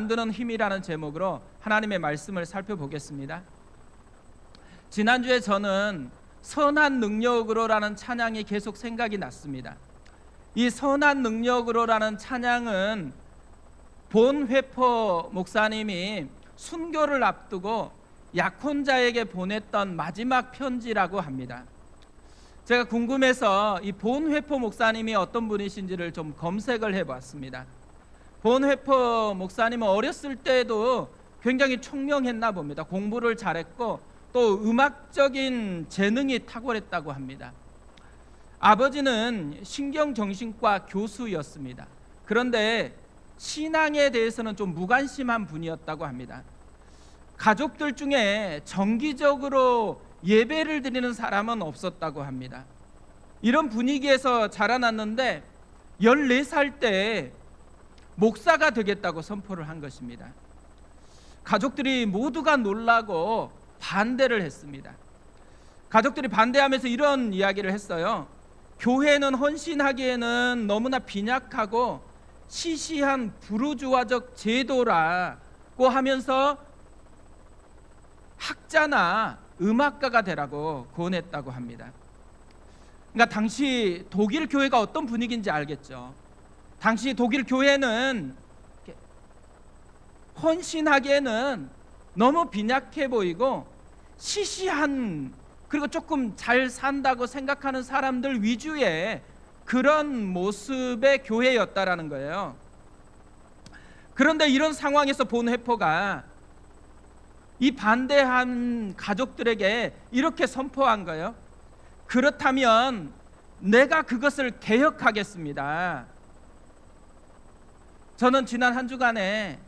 만드는 힘이라는 제목으로 하나님의 말씀을 살펴보겠습니다. 지난주에 저는 선한 능력으로라는 찬양이 계속 생각이 났습니다. 이 선한 능력으로라는 찬양은 본회포 목사님이 순교를 앞두고 약혼자에게 보냈던 마지막 편지라고 합니다. 제가 궁금해서 이 본회포 목사님이 어떤 분이신지를 좀 검색을 해봤습니다. 본회포 목사님은 어렸을 때도 굉장히 총명했나 봅니다. 공부를 잘했고 또 음악적인 재능이 탁월했다고 합니다. 아버지는 신경정신과 교수였습니다. 그런데 신앙에 대해서는 좀 무관심한 분이었다고 합니다. 가족들 중에 정기적으로 예배를 드리는 사람은 없었다고 합니다. 이런 분위기에서 자라났는데 14살 때 목사가 되겠다고 선포를 한 것입니다. 가족들이 모두가 놀라고 반대를 했습니다. 가족들이 반대하면서 이런 이야기를 했어요. 교회는 헌신하기에는 너무나 빈약하고 시시한 부르주아적 제도라고 하면서 학자나 음악가가 되라고 권했다고 합니다. 그러니까 당시 독일 교회가 어떤 분위기인지 알겠죠. 당시 독일 교회는 헌신하기에는 너무 빈약해 보이고 시시한, 그리고 조금 잘 산다고 생각하는 사람들 위주의 그런 모습의 교회였다라는 거예요. 그런데 이런 상황에서 본회포가 이 반대한 가족들에게 이렇게 선포한 거예요. 그렇다면 내가 그것을 개혁하겠습니다. 저는 지난 한 주간에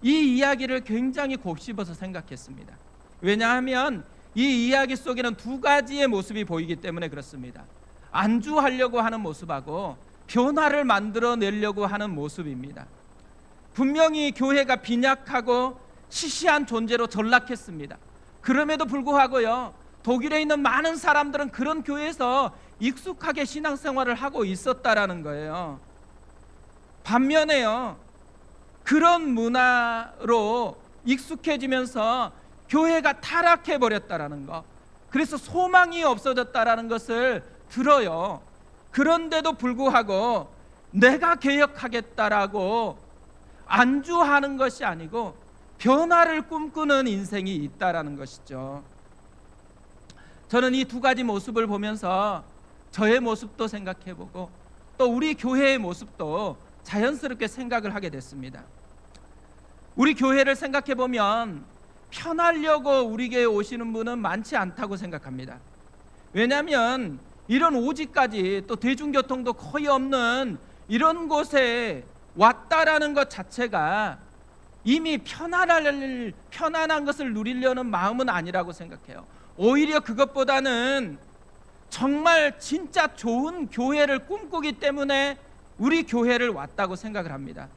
이 이야기를 굉장히 곱씹어서 생각했습니다. 왜냐하면 이 이야기 속에는 두 가지의 모습이 보이기 때문에 그렇습니다. 안주하려고 하는 모습하고 변화를 만들어내려고 하는 모습입니다. 분명히 교회가 빈약하고 시시한 존재로 전락했습니다. 그럼에도 불구하고요, 독일에 있는 많은 사람들은 그런 교회에서 익숙하게 신앙생활을 하고 있었다라는 거예요. 반면에요, 그런 문화로 익숙해지면서 교회가 타락해버렸다라는 것, 그래서 소망이 없어졌다라는 것을 들어요. 그런데도 불구하고 내가 개혁하겠다라고 안주하는 것이 아니고 변화를 꿈꾸는 인생이 있다라는 것이죠. 저는 이 두 가지 모습을 보면서 저의 모습도 생각해보고 또 우리 교회의 모습도 자연스럽게 생각을 하게 됐습니다. 우리 교회를 생각해보면 편하려고 우리 교회에 오시는 분은 많지 않다고 생각합니다. 왜냐하면 이런 오지까지 또 대중교통도 거의 없는 이런 곳에 왔다라는 것 자체가 이미 편안한 것을 누리려는 마음은 아니라고 생각해요. 오히려 그것보다는 정말 진짜 좋은 교회를 꿈꾸기 때문에 우리 교회를 왔다고 생각을 합니다.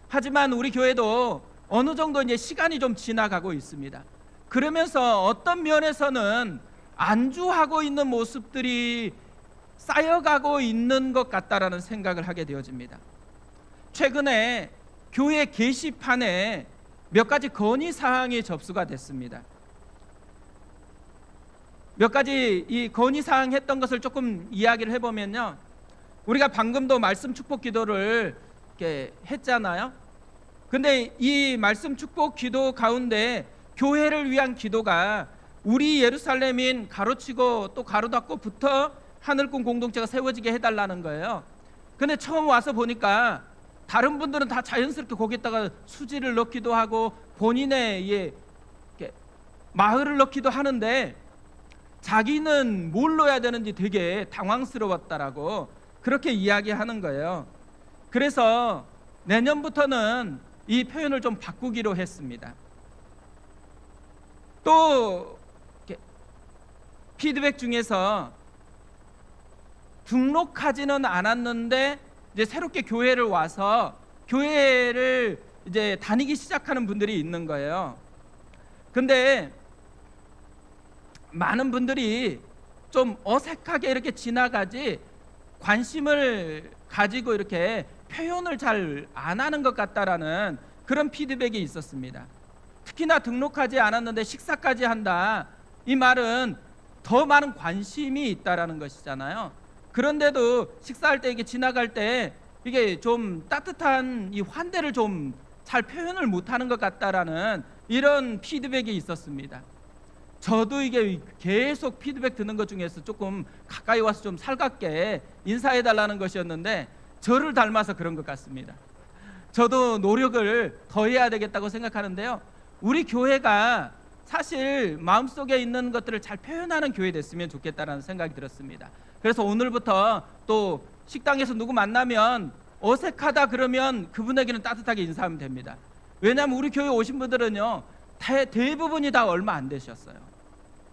하지만 우리 교회도 어느 정도 이제 시간이 좀 지나가고 있습니다. 그러면서 어떤 면에서는 안주하고 있는 모습들이 쌓여가고 있는 것 같다라는 생각을 하게 되어집니다. 최근에 교회 게시판에 몇 가지 건의사항이 접수가 됐습니다. 몇 가지 이 건의사항 했던 것을 조금 이야기를 해보면요, 우리가 방금도 말씀 축복 기도를 이렇게 했잖아요. 근데 이 말씀 축복 기도 가운데 교회를 위한 기도가 우리 예루살렘인 가로치고 또 가로 닫고부터 하늘꿈 공동체가 세워지게 해달라는 거예요. 근데 처음 와서 보니까 다른 분들은 다 자연스럽게 거기다가 수지를 넣기도 하고 본인의 마을을 넣기도 하는데 자기는 뭘 넣어야 되는지 되게 당황스러웠다라고 그렇게 이야기하는 거예요. 그래서 내년부터는 이 표현을 좀 바꾸기로 했습니다. 또 피드백 중에서 등록하지는 않았는데 이제 새롭게 교회를 와서 교회를 이제 다니기 시작하는 분들이 있는 거예요. 근데 많은 분들이 좀 어색하게 이렇게 지나가지 관심을 가지고 이렇게 표현을 잘 안 하는 것 같다라는 그런 피드백이 있었습니다. 특히나 등록하지 않았는데 식사까지 한다. 이 말은 더 많은 관심이 있다라는 것이잖아요. 그런데도 식사할 때 이게 지나갈 때 이게 좀 따뜻한 이 환대를 좀 잘 표현을 못하는 것 같다라는 이런 피드백이 있었습니다. 저도 이게 계속 피드백 듣는 것 중에서 조금 가까이 와서 좀 살갑게 인사해 달라는 것이었는데 저를 닮아서 그런 것 같습니다. 저도 노력을 더 해야 되겠다고 생각하는데요. 우리 교회가 사실 마음속에 있는 것들을 잘 표현하는 교회 됐으면 좋겠다라는 생각이 들었습니다. 그래서 오늘부터 또 식당에서 누구 만나면 어색하다 그러면 그분에게는 따뜻하게 인사하면 됩니다. 왜냐하면 우리 교회 오신 분들은요 대부분이 다 얼마 안 되셨어요.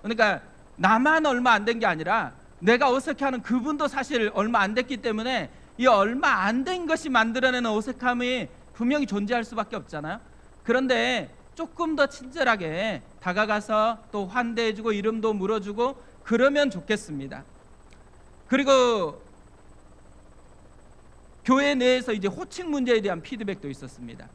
그러니까 나만 얼마 안 된 게 아니라 내가 어색해하는 그분도 사실 얼마 안 됐기 때문에 이 얼마 안 된 것이 만들어내는 어색함이 분명히 존재할 수밖에 없잖아요. 그런데 조금 더 친절하게 다가가서 또 환대해주고 이름도 물어주고 그러면 좋겠습니다. 그리고 교회 내에서 이제 호칭 문제에 대한 피드백도 있었습니다.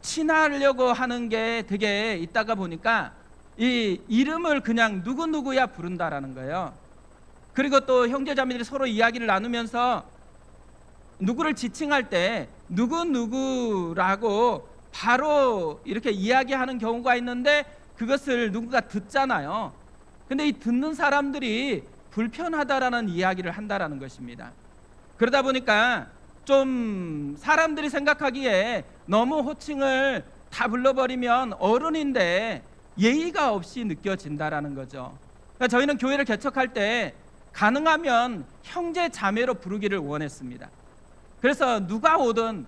친하려고 하는 게 되게 있다가 보니까 이 이름을 그냥 누구누구야 부른다라는 거예요. 그리고 또 형제자매들이 서로 이야기를 나누면서 누구를 지칭할 때 누구누구라고 바로 이렇게 이야기하는 경우가 있는데 그것을 누군가 듣잖아요. 근데 이 듣는 사람들이 불편하다라는 이야기를 한다라는 것입니다. 그러다 보니까 좀 사람들이 생각하기에 너무 호칭을 다 불러버리면 어른인데 예의가 없이 느껴진다라는 거죠. 그러니까 저희는 교회를 개척할 때 가능하면 형제 자매로 부르기를 원했습니다. 그래서 누가 오든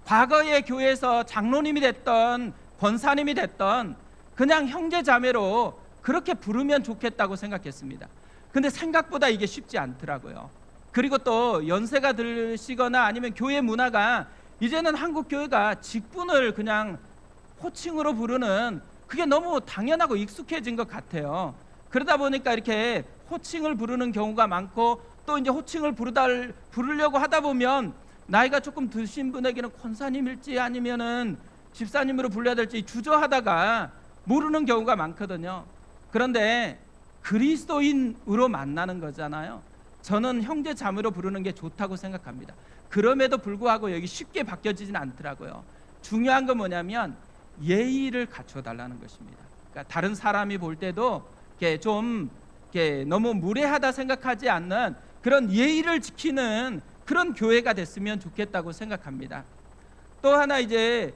과거의 교회에서 장로님이 됐던 권사님이 됐던 그냥 형제 자매로 그렇게 부르면 좋겠다고 생각했습니다. 근데 생각보다 이게 쉽지 않더라고요. 그리고 또 연세가 드시거나 아니면 교회 문화가 이제는 한국 교회가 직분을 그냥 호칭으로 부르는 그게 너무 당연하고 익숙해진 것 같아요. 그러다 보니까 이렇게 호칭을 부르는 경우가 많고 또 이제 호칭을 부르려고 하다 보면 나이가 조금 드신 분에게는 권사님일지 아니면은 집사님으로 불러야 될지 주저하다가 모르는 경우가 많거든요. 그런데 그리스도인으로 만나는 거잖아요. 저는 형제 자매로 부르는 게 좋다고 생각합니다. 그럼에도 불구하고 여기 쉽게 바뀌어지진 않더라고요. 중요한 건 뭐냐면 예의를 갖춰달라는 것입니다. 그러니까 다른 사람이 볼 때도 이렇게 좀 이렇게 너무 무례하다 생각하지 않는 그런 예의를 지키는 그런 교회가 됐으면 좋겠다고 생각합니다. 또 하나 이제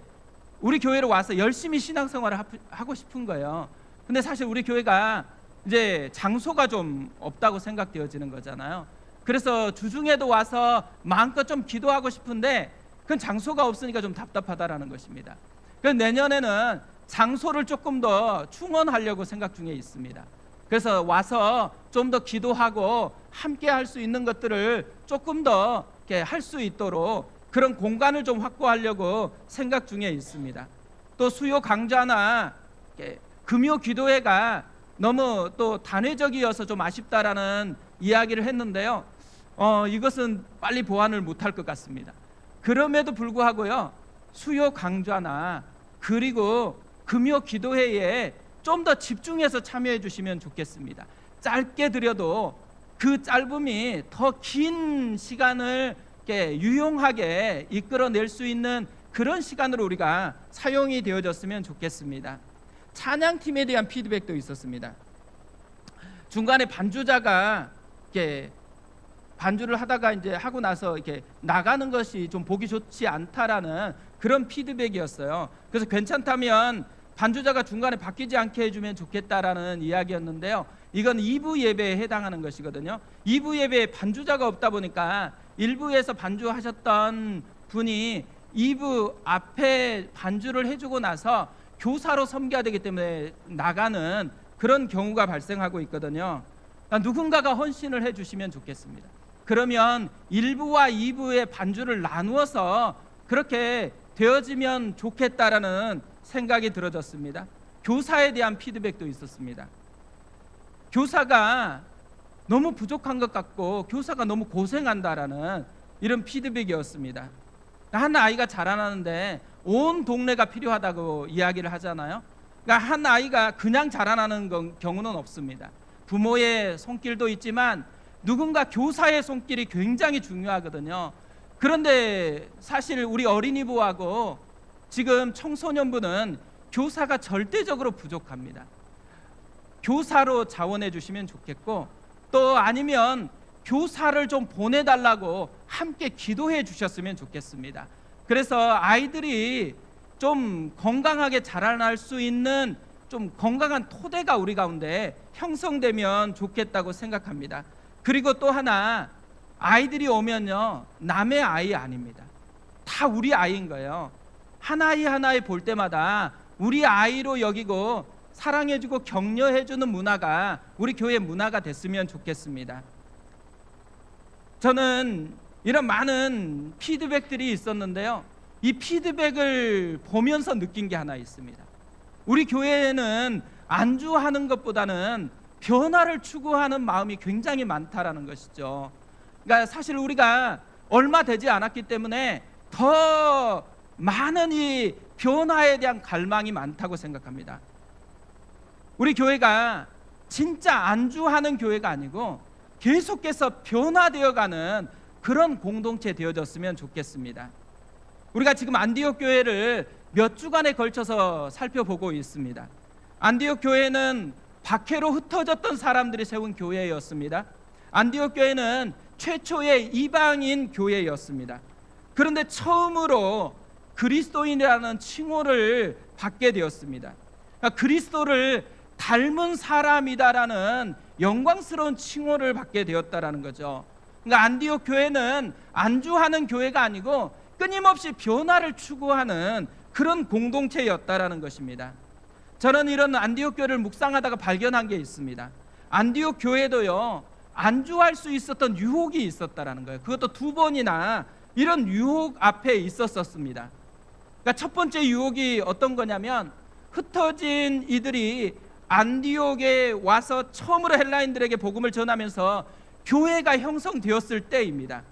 우리 교회로 와서 열심히 신앙생활을 하고 싶은 거예요. 근데 사실 우리 교회가 이제 장소가 좀 없다고 생각되어지는 거잖아요. 그래서 주중에도 와서 마음껏 좀 기도하고 싶은데 그건 장소가 없으니까 좀 답답하다라는 것입니다. 그래서 내년에는 장소를 조금 더 충원하려고 생각 중에 있습니다. 그래서 와서 좀 더 기도하고 함께 할 수 있는 것들을 조금 더 할 수 있도록 그런 공간을 좀 확보하려고 생각 중에 있습니다. 또 수요 강좌나 금요 기도회가 너무 또 단회적이어서 좀 아쉽다라는 이야기를 했는데요. 이것은 빨리 보완을 못할 것 같습니다. 그럼에도 불구하고요, 수요 강좌나 그리고 금요 기도회에 좀 더 집중해서 참여해 주시면 좋겠습니다. 짧게 드려도 그 짧음이 더 긴 시간을 유용하게 이끌어낼 수 있는 그런 시간으로 우리가 사용이 되어졌으면 좋겠습니다. 찬양팀에 대한 피드백도 있었습니다. 중간에 반주자가 이렇게 반주를 하다가 이제 하고 나서 이렇게 나가는 것이 좀 보기 좋지 않다라는 그런 피드백이었어요. 그래서 괜찮다면 반주자가 중간에 바뀌지 않게 해주면 좋겠다라는 이야기였는데요. 이건 2부 예배에 해당하는 것이거든요. 2부 예배에 반주자가 없다 보니까 1부에서 반주하셨던 분이 2부 앞에 반주를 해주고 나서 교사로 섬겨야 되기 때문에 나가는 그런 경우가 발생하고 있거든요. 그러니까 누군가가 헌신을 해주시면 좋겠습니다. 그러면 1부와 2부의 반주를 나누어서 그렇게 되어지면 좋겠다라는 생각이 들어졌습니다. 교사에 대한 피드백도 있었습니다. 교사가 너무 부족한 것 같고 교사가 너무 고생한다라는 이런 피드백이었습니다. 한 아이가 자라나는데 온 동네가 필요하다고 이야기를 하잖아요. 그러니까 한 아이가 그냥 자라나는 경우는 없습니다. 부모의 손길도 있지만 누군가 교사의 손길이 굉장히 중요하거든요. 그런데 사실 우리 어린이부하고 지금 청소년부는 교사가 절대적으로 부족합니다. 교사로 자원해 주시면 좋겠고, 또 아니면 교사를 좀 보내달라고 함께 기도해 주셨으면 좋겠습니다. 그래서 아이들이 좀 건강하게 자라날 수 있는 좀 건강한 토대가 우리 가운데 형성되면 좋겠다고 생각합니다. 그리고 또 하나, 아이들이 오면요, 남의 아이 아닙니다. 다 우리 아이인 거예요. 하나이 하나이 볼 때마다 우리 아이로 여기고 사랑해주고 격려해주는 문화가 우리 교회 문화가 됐으면 좋겠습니다. 저는 이런 많은 피드백들이 있었는데요, 이 피드백을 보면서 느낀 게 하나 있습니다. 우리 교회에는 안주하는 것보다는 변화를 추구하는 마음이 굉장히 많다라는 것이죠. 그러니까 사실 우리가 얼마 되지 않았기 때문에 더 많은 이 변화에 대한 갈망이 많다고 생각합니다. 우리 교회가 진짜 안주하는 교회가 아니고 계속해서 변화되어가는 그런 공동체 되어졌으면 좋겠습니다. 우리가 지금 안디옥 교회를 몇 주간에 걸쳐서 살펴보고 있습니다. 안디옥 교회는 박해로 흩어졌던 사람들이 세운 교회였습니다. 안디옥 교회는 최초의 이방인 교회였습니다. 그런데 처음으로 그리스도인이라는 칭호를 받게 되었습니다. 그러니까 그리스도를 닮은 사람이다라는 영광스러운 칭호를 받게 되었다라는 거죠. 그러니까 안디옥 교회는 안주하는 교회가 아니고 끊임없이 변화를 추구하는 그런 공동체였다라는 것입니다. 저는 이런 안디옥 교회를 묵상하다가 발견한 게 있습니다. 안디옥 교회도요, 안주할 수 있었던 유혹이 있었다라는 거예요. 그것도 2번이나 이런 유혹 앞에 있었습니다. 그러니까 첫 번째 유혹이 어떤 거냐면, 흩어진 이들이 안디옥에 와서 처음으로 헬라인들에게 복음을 전하면서 교회가 형성되었을 때입니다.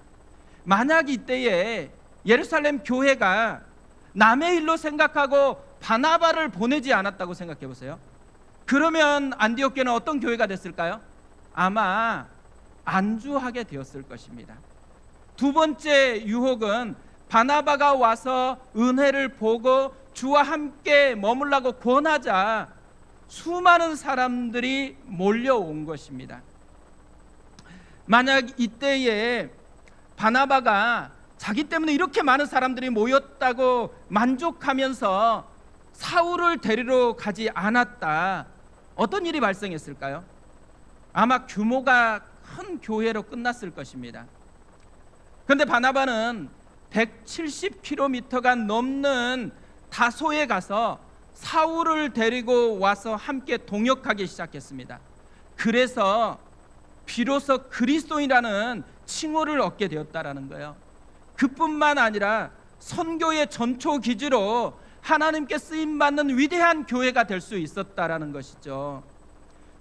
만약 이때에 예루살렘 교회가 남의 일로 생각하고 바나바를 보내지 않았다고 생각해 보세요. 그러면 안디옥 교회는 어떤 교회가 됐을까요? 아마 안주하게 되었을 것입니다. 두 번째 유혹은 바나바가 와서 은혜를 보고 주와 함께 머물라고 권하자 수많은 사람들이 몰려온 것입니다. 만약 이때에 바나바가 자기 때문에 이렇게 많은 사람들이 모였다고 만족하면서 사울을 데리러 가지 않았다, 어떤 일이 발생했을까요? 아마 규모가 큰 교회로 끝났을 것입니다. 그런데 바나바는 170km가 넘는 다소에 가서 사울을 데리고 와서 함께 동역하기 시작했습니다. 그래서 비로소 그리스도인이라는 칭호를 얻게 되었다라는 거예요. 그뿐만 아니라 선교의 전초 기지로 하나님께 쓰임받는 위대한 교회가 될 수 있었다라는 것이죠.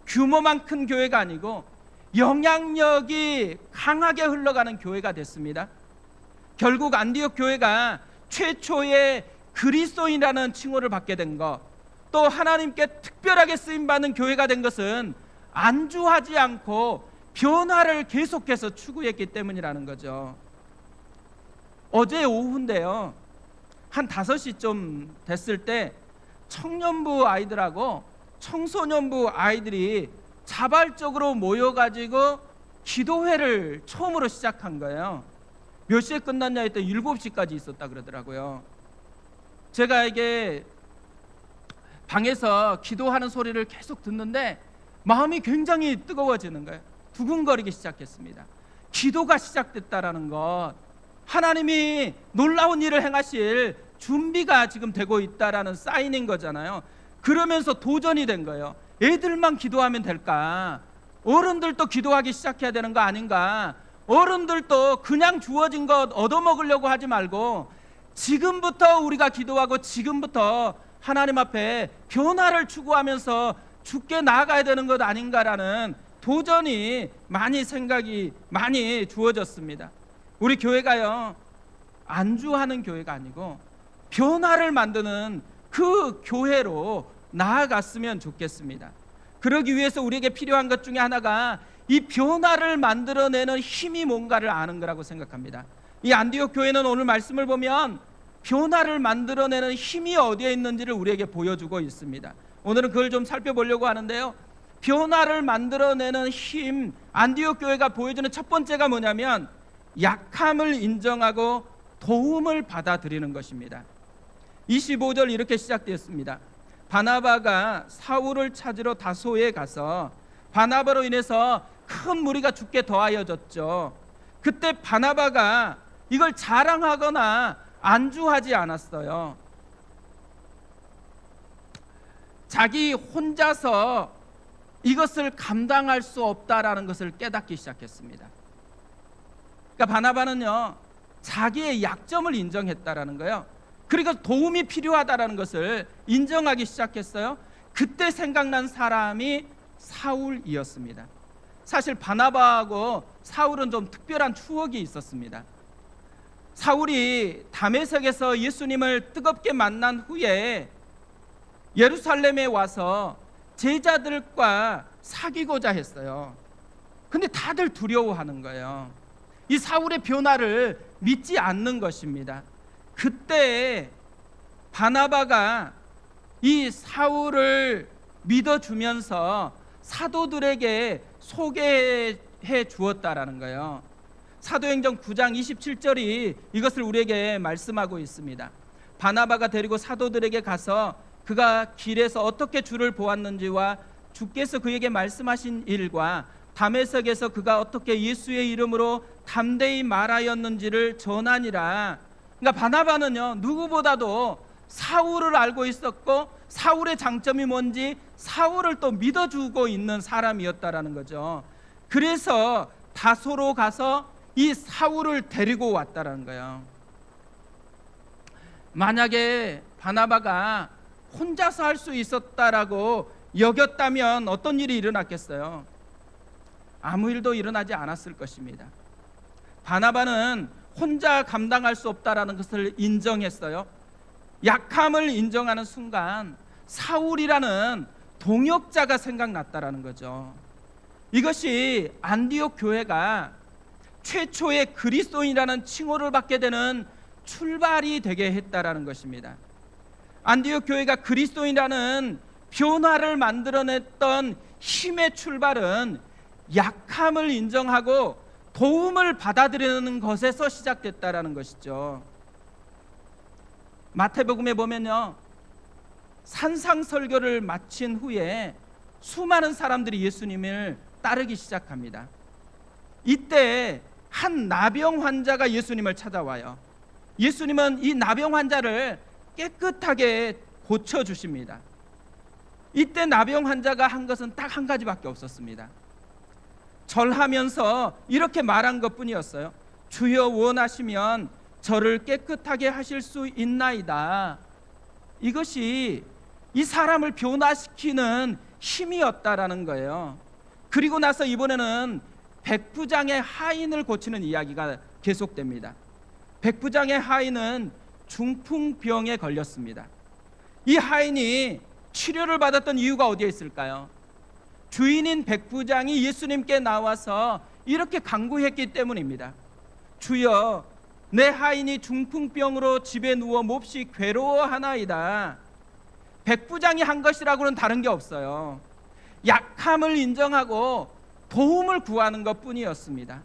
규모만 큰 교회가 아니고 영향력이 강하게 흘러가는 교회가 됐습니다. 결국 안디옥 교회가 최초의 그리스도인이라는 칭호를 받게 된 것, 또 하나님께 특별하게 쓰임받는 교회가 된 것은 안주하지 않고 변화를 계속해서 추구했기 때문이라는 거죠. 어제 오후인데요, 한 5시쯤 됐을 때 청년부 아이들하고 청소년부 아이들이 자발적으로 모여가지고 기도회를 처음으로 시작한 거예요. 몇 시에 끝났냐 했더니 7시까지 있었다 그러더라고요. 제가 이게 방에서 기도하는 소리를 계속 듣는데 마음이 굉장히 뜨거워지는 거예요. 두근거리기 시작했습니다. 기도가 시작됐다라는 것, 하나님이 놀라운 일을 행하실 준비가 지금 되고 있다라는 사인인 거잖아요. 그러면서 도전이 된 거예요. 애들만 기도하면 될까? 어른들도 기도하기 시작해야 되는 거 아닌가? 어른들도 그냥 주어진 것 얻어먹으려고 하지 말고 지금부터 우리가 기도하고 지금부터 하나님 앞에 변화를 추구하면서 주께 나아가야 되는 것 아닌가라는 도전이 생각이 많이 주어졌습니다. 우리 교회가요, 안주하는 교회가 아니고 변화를 만드는 그 교회로 나아갔으면 좋겠습니다. 그러기 위해서 우리에게 필요한 것 중에 하나가 이 변화를 만들어내는 힘이 뭔가를 아는 거라고 생각합니다. 이 안디옥 교회는 오늘 말씀을 보면 변화를 만들어내는 힘이 어디에 있는지를 우리에게 보여주고 있습니다. 오늘은 그걸 좀 살펴보려고 하는데요, 변화를 만들어내는 힘, 안디옥 교회가 보여주는 첫 번째가 뭐냐면 약함을 인정하고 도움을 받아들이는 것입니다. 25절 이렇게 시작되었습니다. 바나바가 사울을 찾으러 다소에 가서 바나바로 인해서 큰 무리가 죽게 더하여졌죠. 그때 바나바가 이걸 자랑하거나 안주하지 않았어요. 자기 혼자서 이것을 감당할 수 없다라는 것을 깨닫기 시작했습니다. 그러니까 바나바는요, 자기의 약점을 인정했다라는 거예요. 그리고 도움이 필요하다라는 것을 인정하기 시작했어요. 그때 생각난 사람이 사울이었습니다. 사실 바나바하고 사울은 좀 특별한 추억이 있었습니다. 사울이 다메섹에서 예수님을 뜨겁게 만난 후에 예루살렘에 와서 제자들과 사귀고자 했어요. 근데 다들 두려워하는 거예요. 이 사울의 변화를 믿지 않는 것입니다. 그때 바나바가 이 사울을 믿어주면서 사도들에게 소개해 주었다라는 거예요. 사도행전 9장 27절이 이것을 우리에게 말씀하고 있습니다. 바나바가 데리고 사도들에게 가서 그가 길에서 어떻게 주를 보았는지와 주께서 그에게 말씀하신 일과 다메섹에서 그가 어떻게 예수의 이름으로 담대히 말하였는지를 전하니라. 그러니까 바나바는요, 누구보다도 사울을 알고 있었고 사울의 장점이 뭔지 사울을 또 믿어주고 있는 사람이었다라는 거죠. 그래서 다소로 가서 이 사울을 데리고 왔다라는 거예요. 만약에 바나바가 혼자서 할 수 있었다라고 여겼다면 어떤 일이 일어났겠어요? 아무 일도 일어나지 않았을 것입니다. 바나바는 혼자 감당할 수 없다라는 것을 인정했어요. 약함을 인정하는 순간 사울이라는 동역자가 생각났다라는 거죠. 이것이 안디옥 교회가 최초의 그리스도인이라는 칭호를 받게 되는 출발이 되게 했다라는 것입니다. 안디옥 교회가 그리스도인이라는 변화를 만들어냈던 힘의 출발은 약함을 인정하고 도움을 받아들이는 것에서 시작됐다라는 것이죠. 마태복음에 보면요, 산상설교를 마친 후에 수많은 사람들이 예수님을 따르기 시작합니다. 이때 한 나병 환자가 예수님을 찾아와요. 예수님은 이 나병 환자를 깨끗하게 고쳐주십니다. 이때 나병 환자가 한 것은 딱 한 가지밖에 없었습니다. 절하면서 이렇게 말한 것뿐이었어요. 주여 원하시면 저를 깨끗하게 하실 수 있나이다. 이것이 이 사람을 변화시키는 힘이었다라는 거예요. 그리고 나서 이번에는 백부장의 하인을 고치는 이야기가 계속됩니다. 백부장의 하인은 중풍병에 걸렸습니다. 이 하인이 치료를 받았던 이유가 어디에 있을까요? 주인인 백부장이 예수님께 나와서 이렇게 간구했기 때문입니다. 주여, 내 하인이 중풍병으로 집에 누워 몹시 괴로워하나이다. 백부장이 한 것이라고는 다른 게 없어요. 약함을 인정하고 도움을 구하는 것뿐이었습니다.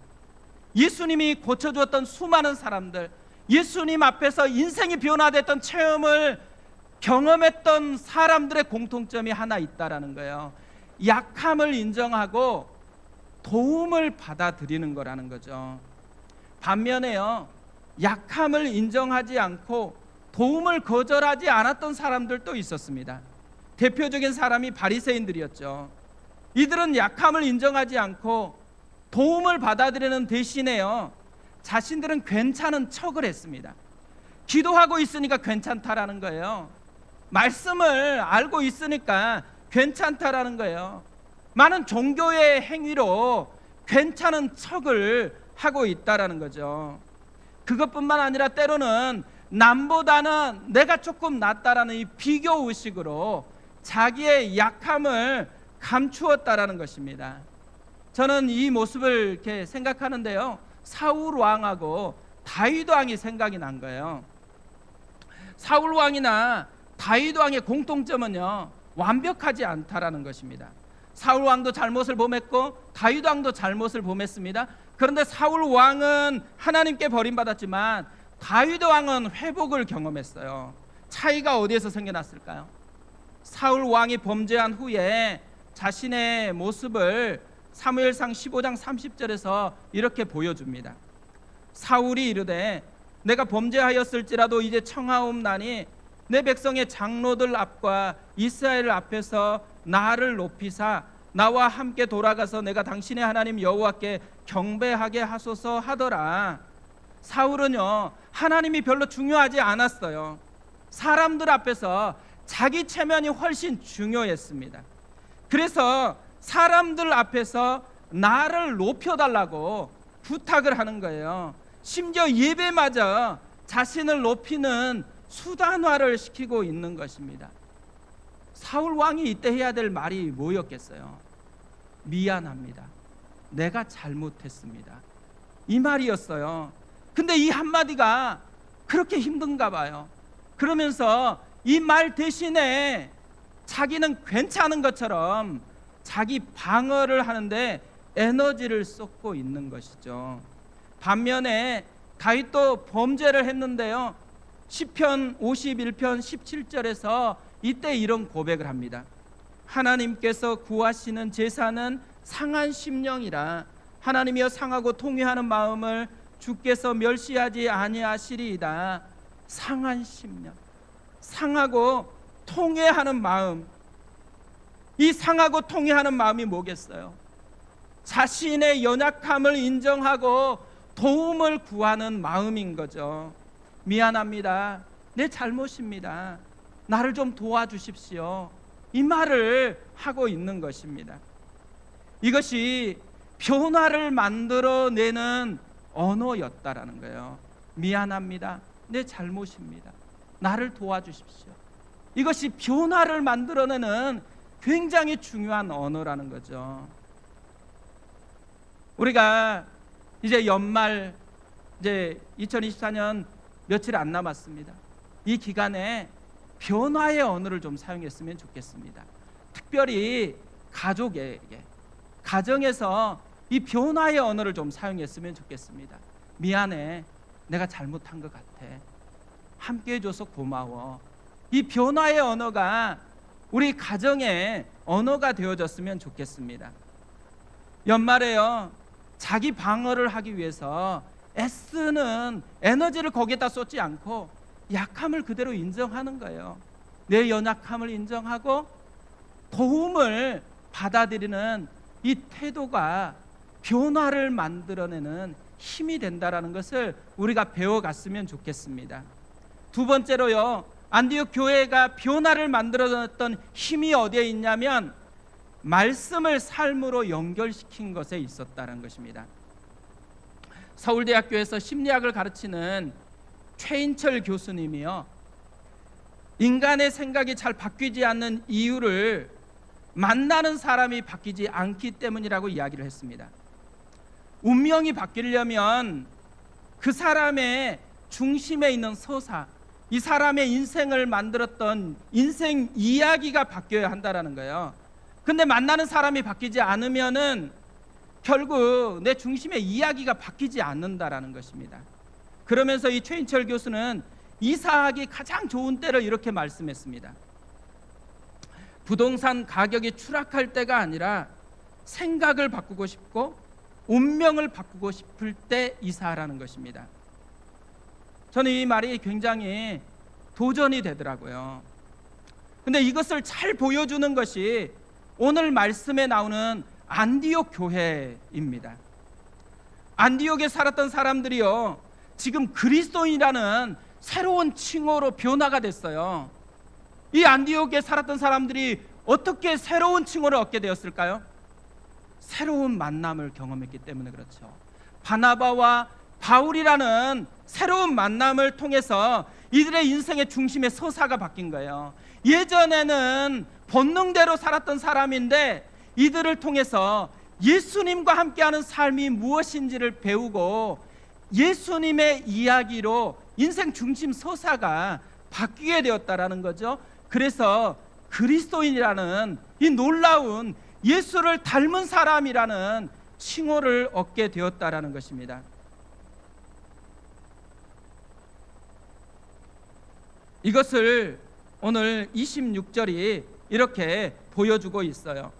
예수님이 고쳐주었던 수많은 사람들, 예수님 앞에서 인생이 변화됐던 체험을 경험했던 사람들의 공통점이 하나 있다라는 거예요. 약함을 인정하고 도움을 받아들이는 거라는 거죠. 반면에요, 약함을 인정하지 않고 도움을 거절하지 않았던 사람들도 있었습니다. 대표적인 사람이 바리새인들이었죠. 이들은 약함을 인정하지 않고 도움을 받아들이는 대신에요, 자신들은 괜찮은 척을 했습니다. 기도하고 있으니까 괜찮다라는 거예요. 말씀을 알고 있으니까 괜찮다라는 거예요. 많은 종교의 행위로 괜찮은 척을 하고 있다라는 거죠. 그것뿐만 아니라 때로는 남보다는 내가 조금 낫다라는 이 비교 의식으로 자기의 약함을 감추었다라는 것입니다. 저는 이 모습을 이렇게 생각하는데요, 사울 왕하고 다윗 왕이 생각이 난 거예요. 사울 왕이나 다윗 왕의 공통점은요, 완벽하지 않다라는 것입니다. 사울 왕도 잘못을 범했고 다윗 왕도 잘못을 범했습니다. 그런데 사울 왕은 하나님께 버림받았지만 다윗 왕은 회복을 경험했어요. 차이가 어디에서 생겨났을까요? 사울 왕이 범죄한 후에 자신의 모습을 사무엘상 15장 30절에서 이렇게 보여줍니다. 사울이 이르되 내가 범죄하였을지라도 이제 청하옵나니 내 백성의 장로들 앞과 이스라엘 앞에서 나를 높이사 나와 함께 돌아가서 내가 당신의 하나님 여호와께 경배하게 하소서 하더라. 사울은요, 하나님이 별로 중요하지 않았어요. 사람들 앞에서 자기 체면이 훨씬 중요했습니다. 그래서 사람들 앞에서 나를 높여달라고 부탁을 하는 거예요. 심지어 예배마저 자신을 높이는 수단화를 시키고 있는 것입니다. 사울 왕이 이때 해야 될 말이 뭐였겠어요? 미안합니다. 내가 잘못했습니다. 이 말이었어요. 근데 이 한마디가 그렇게 힘든가 봐요. 그러면서 이 말 대신에 자기는 괜찮은 것처럼 자기 방어를 하는데 에너지를 쏟고 있는 것이죠. 반면에 다윗도 범죄를 했는데요, 시편 51편 17절에서 이때 이런 고백을 합니다. 하나님께서 구하시는 제사는 상한 심령이라 하나님이여 상하고 통회하는 마음을 주께서 멸시하지 아니하시리이다. 상한 심령, 상하고 통회하는 마음. 이 상하고 통회하는 마음이 뭐겠어요? 자신의 연약함을 인정하고 도움을 구하는 마음인 거죠. 미안합니다. 내 잘못입니다. 나를 좀 도와주십시오. 이 말을 하고 있는 것입니다. 이것이 변화를 만들어내는 언어였다라는 거예요. 미안합니다. 내 잘못입니다. 나를 도와주십시오. 이것이 변화를 만들어내는 굉장히 중요한 언어라는 거죠. 우리가 이제 연말, 이제 2024년 며칠 안 남았습니다. 이 기간에 변화의 언어를 좀 사용했으면 좋겠습니다. 특별히 가족에게, 가정에서 이 변화의 언어를 좀 사용했으면 좋겠습니다. 미안해, 내가 잘못한 것 같아, 함께 해줘서 고마워. 이 변화의 언어가 우리 가정의 언어가 되어졌으면 좋겠습니다. 연말에요, 자기 방어를 하기 위해서 애쓰는 에너지를 거기에다 쏟지 않고 약함을 그대로 인정하는 거예요. 내 연약함을 인정하고 도움을 받아들이는 이 태도가 변화를 만들어내는 힘이 된다라는 것을 우리가 배워갔으면 좋겠습니다. 두 번째로요, 안디옥 교회가 변화를 만들어냈던 힘이 어디에 있냐면 말씀을 삶으로 연결시킨 것에 있었다는 것입니다. 서울대학교에서 심리학을 가르치는 최인철 교수님이요, 인간의 생각이 잘 바뀌지 않는 이유를 만나는 사람이 바뀌지 않기 때문이라고 이야기를 했습니다. 운명이 바뀌려면 그 사람의 중심에 있는 서사, 이 사람의 인생을 만들었던 인생 이야기가 바뀌어야 한다라는 거예요. 근데 만나는 사람이 바뀌지 않으면은 결국 내 중심의 이야기가 바뀌지 않는다라는 것입니다. 그러면서 이 최인철 교수는 이사하기 가장 좋은 때를 이렇게 말씀했습니다. 부동산 가격이 추락할 때가 아니라 생각을 바꾸고 싶고 운명을 바꾸고 싶을 때 이사하라는 것입니다. 저는 이 말이 굉장히 도전이 되더라고요. 근데 이것을 잘 보여주는 것이 오늘 말씀에 나오는 안디옥 교회입니다. 안디옥에 살았던 사람들이요, 지금 그리스도인이라는 새로운 칭호로 변화가 됐어요. 이 안디옥에 살았던 사람들이 어떻게 새로운 칭호를 얻게 되었을까요? 새로운 만남을 경험했기 때문에 그렇죠. 바나바와 바울이라는 새로운 만남을 통해서 이들의 인생의 중심의 서사가 바뀐 거예요. 예전에는 본능대로 살았던 사람인데 이들을 통해서 예수님과 함께하는 삶이 무엇인지를 배우고 예수님의 이야기로 인생 중심 서사가 바뀌게 되었다라는 거죠. 그래서 그리스도인이라는 이 놀라운 예수를 닮은 사람이라는 칭호를 얻게 되었다라는 것입니다. 이것을 오늘 26절이 이렇게 보여주고 있어요.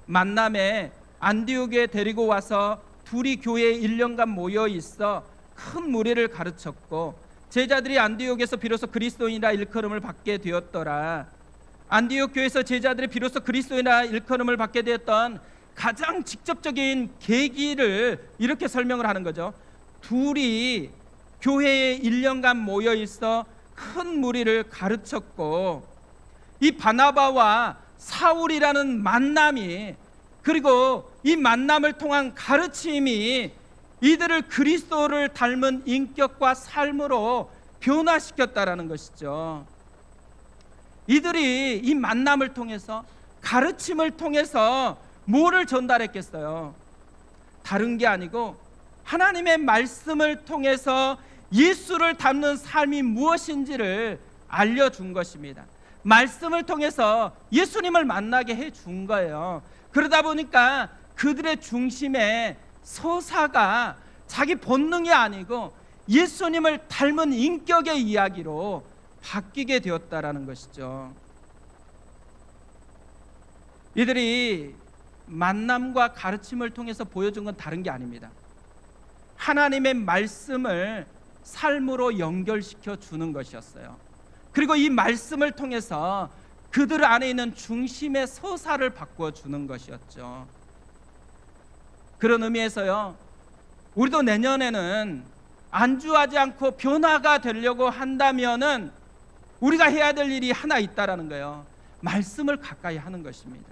만남에 안디옥에 데리고 와서 둘이 교회에 1년간 모여 있어 큰 무리를 가르쳤고 제자들이 안디옥에서 비로소 그리스도인이라 일컬음을 받게 되었더라. 안디옥 교회에서 제자들이 비로소 그리스도인이라 일컬음을 받게 되었던 가장 직접적인 계기를 이렇게 설명을 하는 거죠. 둘이 교회에 1년간 모여 있어 큰 무리를 가르쳤고 이 바나바와 사울이라는 만남이 그리고 이 만남을 통한 가르침이 이들을 그리스도를 닮은 인격과 삶으로 변화시켰다라는 것이죠. 이들이 이 만남을 통해서 가르침을 통해서 뭐를 전달했겠어요? 다른 게 아니고 하나님의 말씀을 통해서 예수를 닮는 삶이 무엇인지를 알려준 것입니다. 말씀을 통해서 예수님을 만나게 해준 거예요. 그러다 보니까 그들의 중심에 서사가 자기 본능이 아니고 예수님을 닮은 인격의 이야기로 바뀌게 되었다라는 것이죠. 이들이 만남과 가르침을 통해서 보여준 건 다른 게 아닙니다. 하나님의 말씀을 삶으로 연결시켜 주는 것이었어요. 그리고 이 말씀을 통해서 그들 안에 있는 중심의 서사를 바꾸어 주는 것이었죠. 그런 의미에서요, 우리도 내년에는 안주하지 않고 변화가 되려고 한다면은 우리가 해야 될 일이 하나 있다라는 거예요. 말씀을 가까이 하는 것입니다.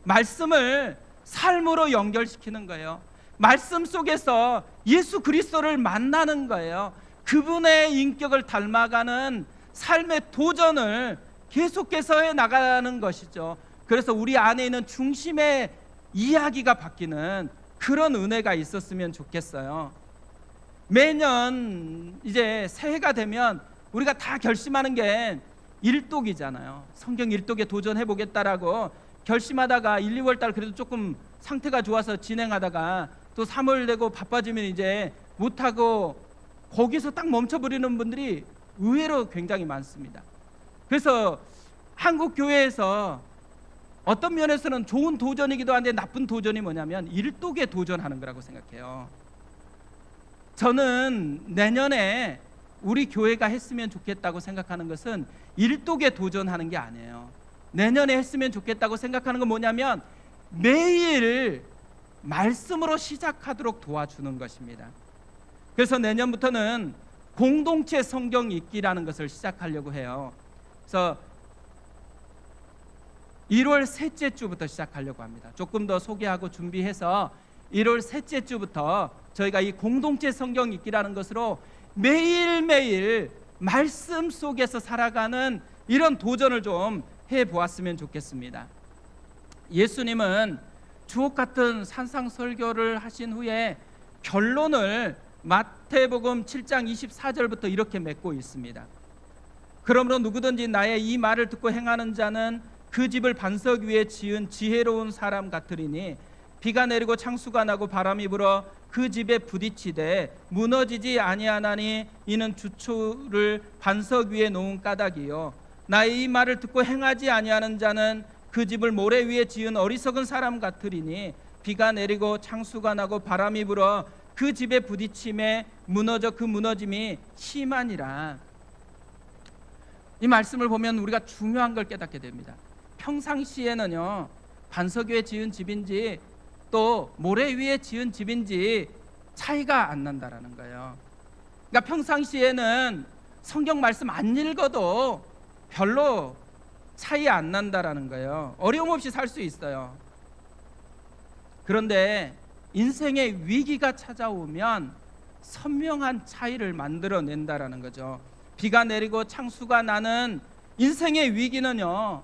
말씀을 삶으로 연결시키는 거예요. 말씀 속에서 예수 그리스도를 만나는 거예요. 그분의 인격을 닮아가는 삶의 도전을 계속해서 해 나가는 것이죠. 그래서 우리 안에 있는 중심의 이야기가 바뀌는 그런 은혜가 있었으면 좋겠어요. 매년 이제 새해가 되면 우리가 다 결심하는 게 일독이잖아요. 성경 일독에 도전해 보겠다라고 결심하다가 1, 2월 달 그래도 조금 상태가 좋아서 진행하다가 또 3월 되고 바빠지면 이제 못하고 거기서 딱 멈춰버리는 분들이 의외로 굉장히 많습니다. 그래서 한국 교회에서 어떤 면에서는 좋은 도전이기도 한데 나쁜 도전이 뭐냐면 일독에 도전하는 거라고 생각해요. 저는 내년에 우리 교회가 했으면 좋겠다고 생각하는 것은 일독에 도전하는 게 아니에요. 내년에 했으면 좋겠다고 생각하는 건 뭐냐면 매일 말씀으로 시작하도록 도와주는 것입니다. 그래서 내년부터는 공동체 성경 읽기라는 것을 시작하려고 해요. 그래서 1월 셋째 주부터 시작하려고 합니다. 조금 더 소개하고 준비해서 1월 셋째 주부터 저희가 이 공동체 성경 읽기라는 것으로 매일매일 말씀 속에서 살아가는 이런 도전을 좀 해보았으면 좋겠습니다. 예수님은 주옥 같은 산상 설교를 하신 후에 결론을 마태복음 7장 24절부터 이렇게 맺고 있습니다. 그러므로 누구든지 나의 이 말을 듣고 행하는 자는 그 집을 반석 위에 지은 지혜로운 사람 같으리니 비가 내리고 창수가 나고 바람이 불어 그 집에 부딪히되 무너지지 아니하나니 이는 주초를 반석 위에 놓은 까닭이요 나의 이 말을 듣고 행하지 아니하는 자는 그 집을 모래 위에 지은 어리석은 사람 같으리니 비가 내리고 창수가 나고 바람이 불어 그 집에 부딪힘에 무너져 그 무너짐이 심하니라. 이 말씀을 보면 우리가 중요한 걸 깨닫게 됩니다. 평상시에는요 반석 위에 지은 집인지 또 모래 위에 지은 집인지 차이가 안 난다라는 거예요. 그러니까 평상시에는 성경 말씀 안 읽어도 별로 차이 안 난다라는 거예요. 어려움 없이 살 수 있어요. 그런데 인생의 위기가 찾아오면 선명한 차이를 만들어낸다라는 거죠. 비가 내리고 창수가 나는 인생의 위기는요,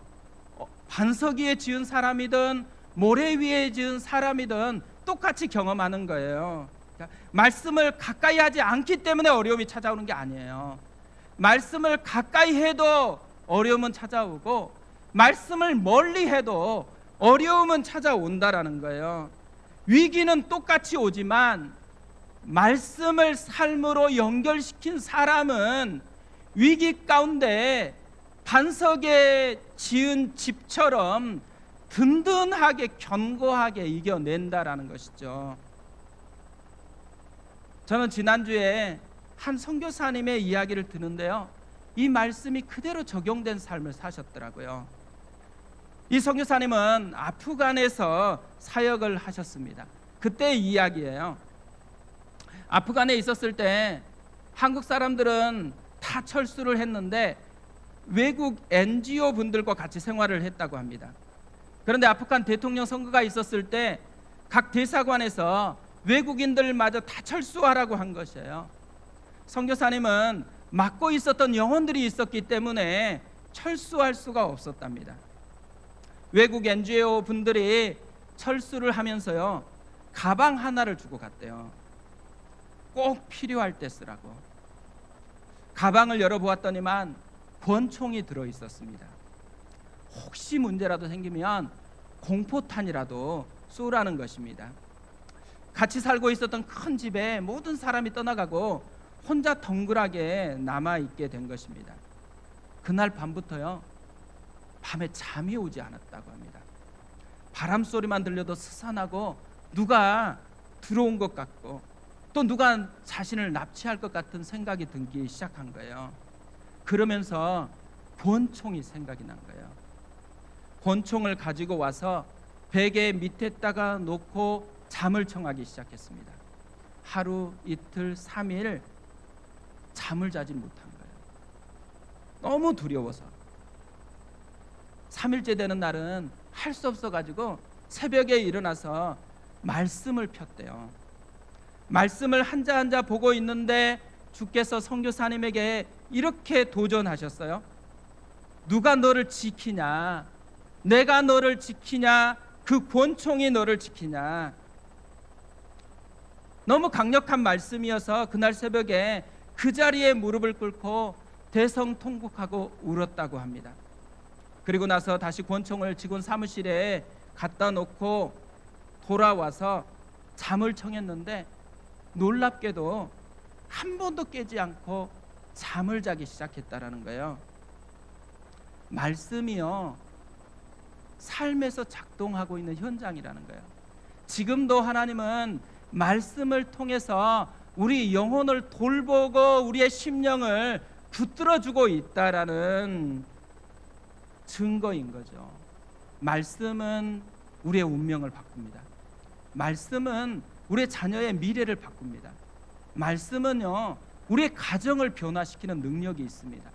반석 위에 지은 사람이든 모래 위에 지은 사람이든 똑같이 경험하는 거예요. 그러니까 말씀을 가까이 하지 않기 때문에 어려움이 찾아오는 게 아니에요. 말씀을 가까이 해도 어려움은 찾아오고, 말씀을 멀리 해도 어려움은 찾아온다라는 거예요. 위기는 똑같이 오지만 말씀을 삶으로 연결시킨 사람은 위기 가운데 반석에 지은 집처럼 든든하게 견고하게 이겨낸다라는 것이죠. 저는 지난주에 한 선교사님의 이야기를 듣는데요, 이 말씀이 그대로 적용된 삶을 사셨더라고요. 이 선교사님은 아프간에서 사역을 하셨습니다. 그때의 이야기예요. 아프간에 있었을 때 한국 사람들은 다 철수를 했는데 외국 NGO 분들과 같이 생활을 했다고 합니다. 그런데 아프간 대통령 선거가 있었을 때 각 대사관에서 외국인들마저 다 철수하라고 한 것이에요. 선교사님은 맡고 있었던 영혼들이 있었기 때문에 철수할 수가 없었답니다. 외국 NGO 분들이 철수를 하면서요, 가방 하나를 주고 갔대요. 꼭 필요할 때 쓰라고. 가방을 열어보았더니만 권총이 들어있었습니다. 혹시 문제라도 생기면 공포탄이라도 쏘라는 것입니다. 같이 살고 있었던 큰 집에 모든 사람이 떠나가고 혼자 덩그랗게 남아있게 된 것입니다. 그날 밤부터요, 밤에 잠이 오지 않았다고 합니다. 바람 소리만 들려도 스산하고 누가 들어온 것 같고 또 누가 자신을 납치할 것 같은 생각이 들기 시작한 거예요. 그러면서 권총이 생각이 난 거예요. 권총을 가지고 와서 베개 밑에다가 놓고 잠을 청하기 시작했습니다. 하루, 이틀, 3일 잠을 자지 못한 거예요. 너무 두려워서. 3일째 되는 날은 할 수 없어가지고 새벽에 일어나서 말씀을 폈대요. 말씀을 한자 한자 보고 있는데 주께서 선교사님에게 이렇게 도전하셨어요. 누가 너를 지키냐? 내가 너를 지키냐? 그 권총이 너를 지키냐? 너무 강력한 말씀이어서 그날 새벽에 그 자리에 무릎을 꿇고 대성통곡하고 울었다고 합니다. 그리고 나서 다시 권총을 직원 사무실에 갖다 놓고 돌아와서 잠을 청했는데 놀랍게도 한 번도 깨지 않고 잠을 자기 시작했다라는 거예요. 말씀이요, 삶에서 작동하고 있는 현장이라는 거예요. 지금도 하나님은 말씀을 통해서 우리 영혼을 돌보고 우리의 심령을 붙들어주고 있다라는 증거인 거죠. 말씀은 우리의 운명을 바꿉니다. 말씀은 우리의 자녀의 미래를 바꿉니다. 말씀은요, 우리의 가정을 변화시키는 능력이 있습니다.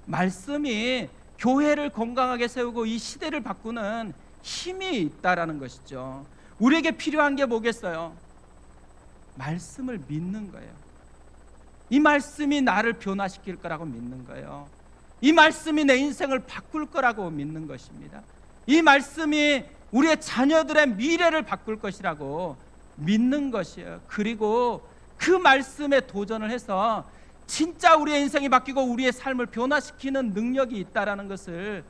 말씀이 교회를 건강하게 세우고 이 시대를 바꾸는 힘이 있다라는 것이죠. 우리에게 필요한 게 뭐겠어요? 말씀을 믿는 거예요. 이 말씀이 나를 변화시킬 거라고 믿는 거예요. 이 말씀이 내 인생을 바꿀 거라고 믿는 것입니다. 이 말씀이 우리의 자녀들의 미래를 바꿀 것이라고 믿는 것이에요. 그리고 그 말씀에 도전을 해서 진짜 우리의 인생이 바뀌고 우리의 삶을 변화시키는 능력이 있다라는 것을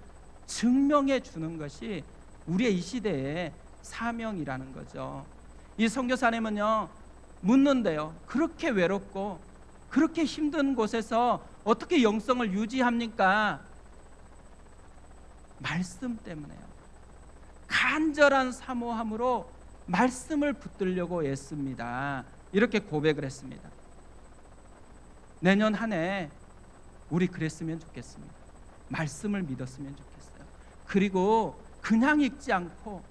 증명해 주는 것이 우리의 이 시대의 사명이라는 거죠. 이 선교사님은요, 묻는데요, 그렇게 외롭고 그렇게 힘든 곳에서 어떻게 영성을 유지합니까? 말씀 때문에요. 간절한 사모함으로 말씀을 붙들려고 애씁니다. 이렇게 고백을 했습니다. 내년 한 해 우리 그랬으면 좋겠습니다. 말씀을 믿었으면 좋겠어요. 그리고 그냥 읽지 않고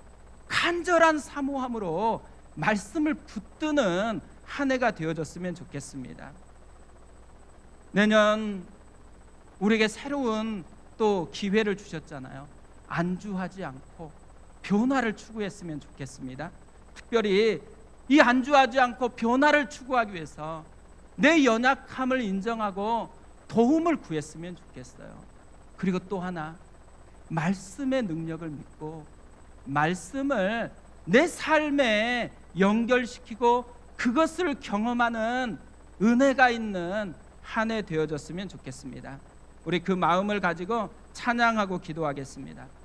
간절한 사모함으로 말씀을 붙드는 한 해가 되어졌으면 좋겠습니다. 내년 우리에게 새로운 또 기회를 주셨잖아요. 안주하지 않고 변화를 추구했으면 좋겠습니다. 특별히 이 안주하지 않고 변화를 추구하기 위해서 내 연약함을 인정하고 도움을 구했으면 좋겠어요. 그리고 또 하나, 말씀의 능력을 믿고 말씀을 내 삶에 연결시키고 그것을 경험하는 은혜가 있는 한 해 되어졌으면 좋겠습니다. 우리 그 마음을 가지고 찬양하고 기도하겠습니다.